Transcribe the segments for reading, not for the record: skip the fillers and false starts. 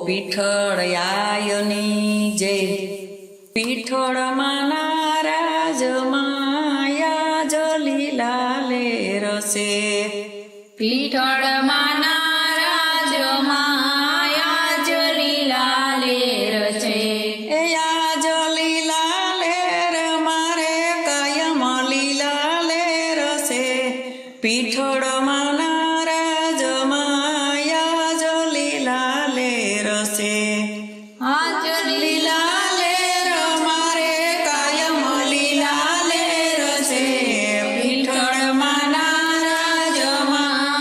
પીઠળયાયની જય પીઠળમાંના રાજમાયા જલીલા લે રસે પીઠળમાંના રાજમાયા જલીલા લે રસે એ આ જલીલા લેર મારે કાયમ લીલા લે રસે પીઠળમાંના રાજમાયા જલીલા લે રસે આ જલીલા લેર મારે કાયમ લીલા લે રસે પીઠળમાંના રાજમાયા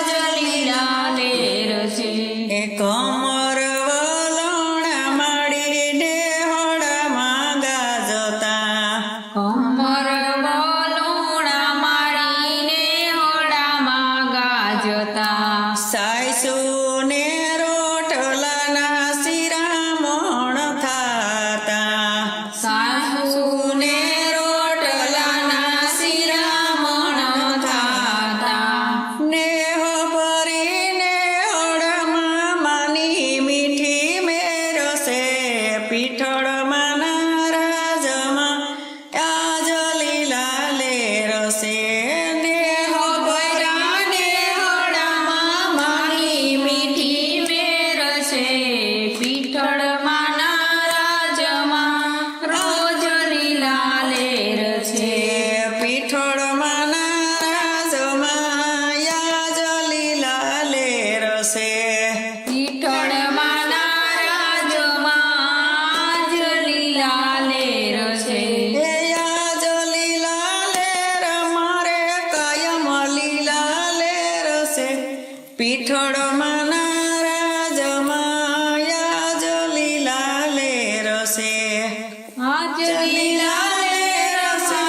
જલીલા લે રસે એ કમર વલણ માડીને હોડામાં ગાજતા કમર વલોણા માડીને હોડામાં ગાજતા સાયસુને રોટલાના શિરામણ થાતા સાસુને રોટલાના શિરામણ થાતા નેહ ભરીને હોડામાં માની મીઠી મેરસે પીઠળમાંના રાજમાં આ જલીલા લે રસે નેહ ભરાને હોડામાં મારી મીઠી મેરસે પીઠળમાંના રાજમાં રોજ લીલા લે રસે પીઠળમાંના રાજમાં યા જલીલા લે રસે પીઠળમાંના રાજમાં જલીલા લે રસે એ યા જલીલા લેર મારે કાયમ લીલા લે રસે પીઠળમાંના રાજમાં યા જલીલા લે રસે આ જલીલા લે રસે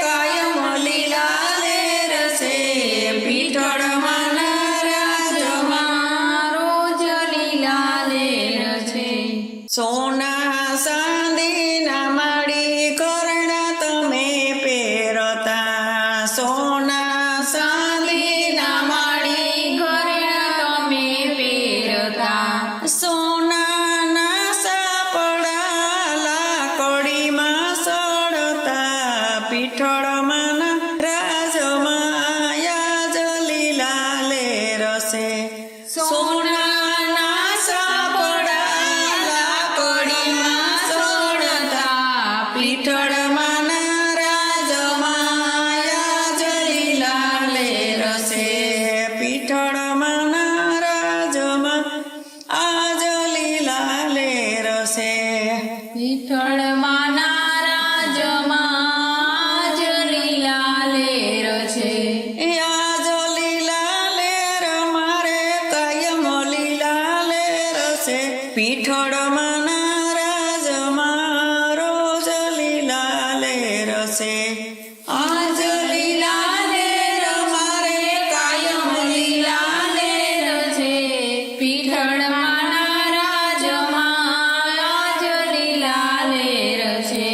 કાયમ લીલા લે રસે પીઠળમાંના રાજમાં રોજ લીલા લે રસે સોના ચાંદીના માડી કરણા તમે પહેરતા સોના ચાંદીના માડી ઘરે તમે પહેરતા સોનાના સાપડા લાકડીમાં સડતા પીઠળમાંના રાજમાં યા જલીલા લે રસે સોનાના સાપડા લાકડીમાં સડતા પીઠળમાંના રાજમાં યા જલીલા લે રસે પીઠળમાંના રાજમાં આ જલીલા લે રસે પીઠળમાંના રાજમાં જલીલા લે રસે યા જલીલા લેર મારે કાયમ લીલા લે રસે પીઠળમાંના રાજમાં રોજ લીલા લે રસે આ જલીલા લે મારે કાયમ લીલા લે રસે પીઠળમાંના રાજમાં આજ લીલા લે રસે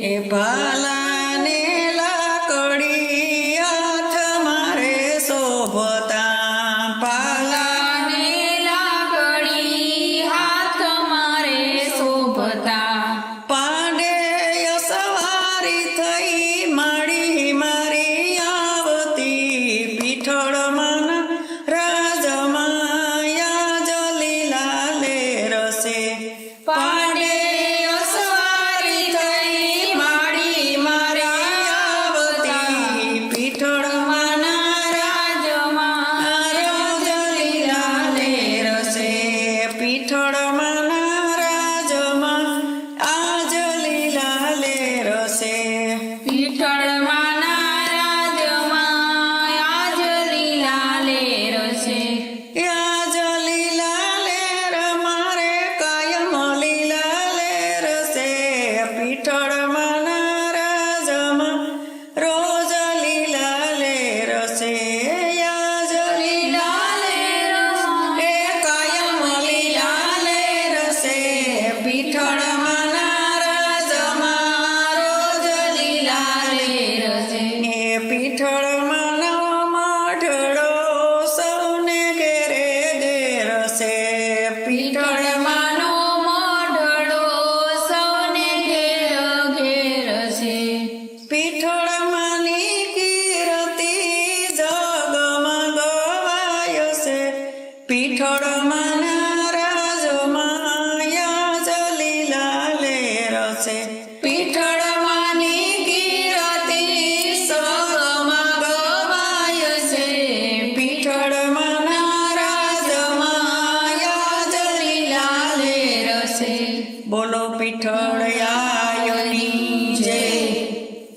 એ ભાલાને લાકડી હાથ મારે શોભતા ભાલા લાને લાકડી હાથ મારે પીઠળમાંનો મોઢડો સૌને ઘેર ઘેર છે. પીઠળમાંની કીર્તિ જગમાં ગવાય છે. પીઠળમાંના રાજમાં યાજ લીલા લેર છે.